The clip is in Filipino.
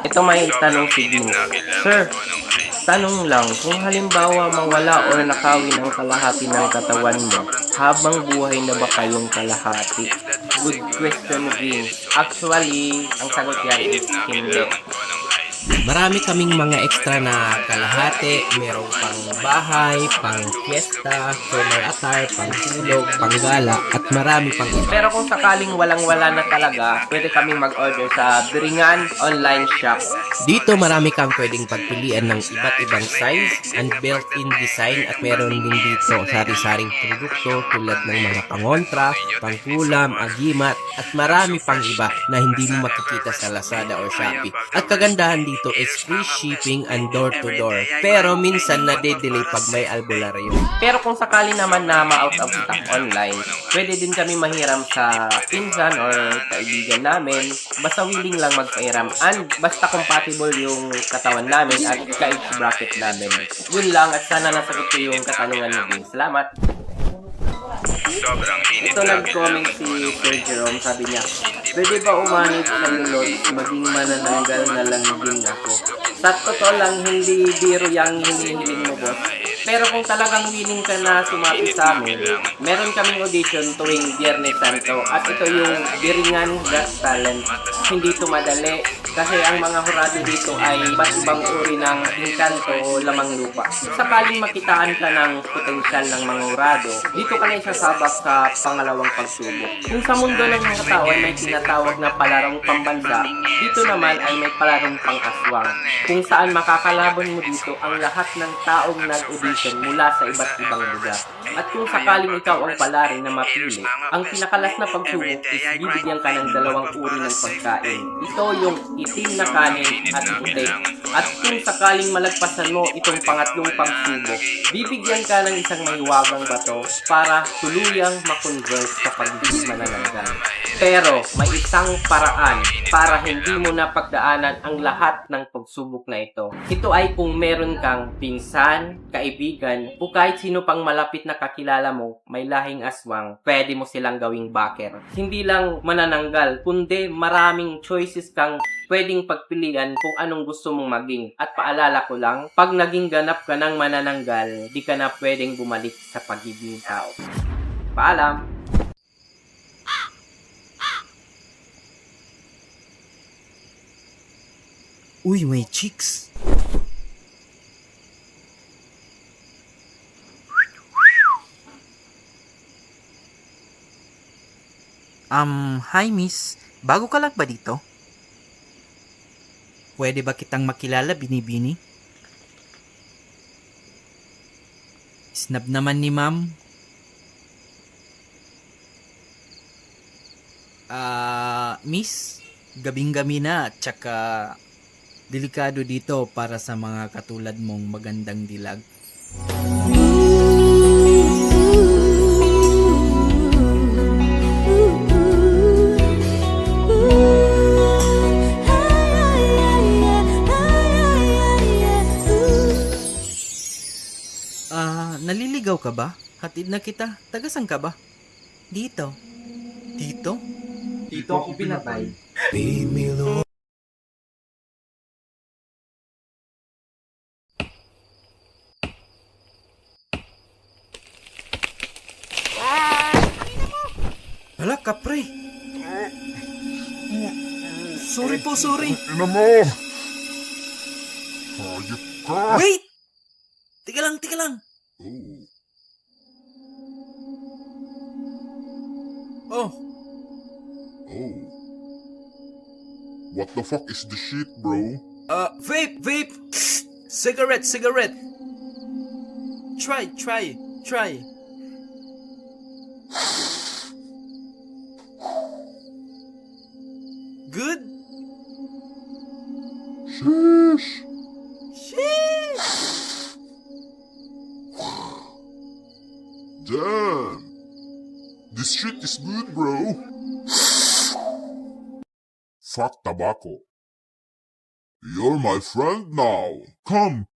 Ito may tanong si Dino. Sir, tanong lang, kung halimbawa mawala o nakawin ang kalahati ng katawan mo, habang buhay na ba kayong kalahati? Good question, Vince. Actually, ang sagot yan is hindi. Marami kaming mga extra na kalahati, merong pang bahay, pang fiesta, formal attire, pang silog, pang gala, at marami pang iba. Pero kung sakaling walang-wala na talaga, pwede kaming mag-order sa Biringan Online Shop. Dito marami kang pwedeng pagpilian ng iba't ibang size and built-in design at meron din dito sari-saring produkto tulad ng mga pangontra, pangkulam, agimat, at marami pang iba na hindi mo makikita sa Lazada or Shopee. At kagandahan dito is free shipping and door-to-door. Pero minsan nade-delay pag may albularyo. Pero kung sakali naman na ma-out of stock online, pwede din kami mahiram sa pinsan or kaibigan namin. Basta willing lang magpahiram. And basta compatible yung katawan namin at ka-age bracket namin. Yun lang at sana nasagot ko yung katanungan mo din. Salamat! Ito nag-comment si Sir Jerome, sabi niya, pwede ba umanit sa lulod, maging manananggal na lang din ako? Sa totoo lang, hindi biro yung hinihiling mo, boss. Pero kung talagang willing ka na sumati sa amin, meron kaming audition tuwing Biyernes Santo at ito yung Biringan Got Talent. Hindi ito madali kasi ang mga hurado dito ay iba't ibang uri ng engkanto o lamang lupa. Sakaling makitaan ka ng potensyal ng mga hurado, dito ka na isasabak sa pangalawang pagsubok. Kung sa mundo ng mga tao ay may tinatawag na palarong pambansa, dito naman ay may palarong pang-aswang. Kung saan makakalaban mo dito ang lahat ng taong nag-audition mula sa iba't ibang lugar. At kung sakaling ikaw ang palarin na mapili, ang pinakalas na pagsubok is bibigyan ka ng dalawang uri ng pagkain. Ito yung itim na kanin at puti. At kung sakaling malagpasan mo itong pangatlong pagsubok, bibigyan ka ng isang mahiwagang bato para tuluyang makonvert sa pagiging manananggal. Pero may isang paraan para hindi mo napagdaanan ang lahat ng pagsubok na ito. Ito ay kung meron kang pinsan, kaibigan, o kahit sino pang malapit na kakilala mo may lahing aswang, pwede mo silang gawing backer. Hindi lang manananggal, kundi maraming choices kang pwedeng pagpilian kung anong gusto mong maging. At paalala ko lang, pag naging ganap ka ng manananggal, di ka na pwedeng bumalik sa pagiging tao. Paalam! Uy, may chicks! Hi miss. Bago ka lang ba dito? Pwede ba kitang makilala, Binibini? Snub naman ni ma'am. Miss, gabing-gabi na, tsaka delikado dito para sa mga katulad mong magandang dilag. Naliligaw ka ba? Hatid na kita. Tagasan ka ba? Dito. Dito? Dito ako pinatay. Hala, kapre. Sorry po, sorry. Ina mo! Hayop ka! Wait! Tika lang, tika lang. Oh, Oh, oh. What the fuck is this shit, bro? vape, vape. Cigarette, cigarette. Try, try, try. Good? Sheesh! Sheesh! Damn! This shit is good, bro! Fuck tobacco. You're my friend now. Come,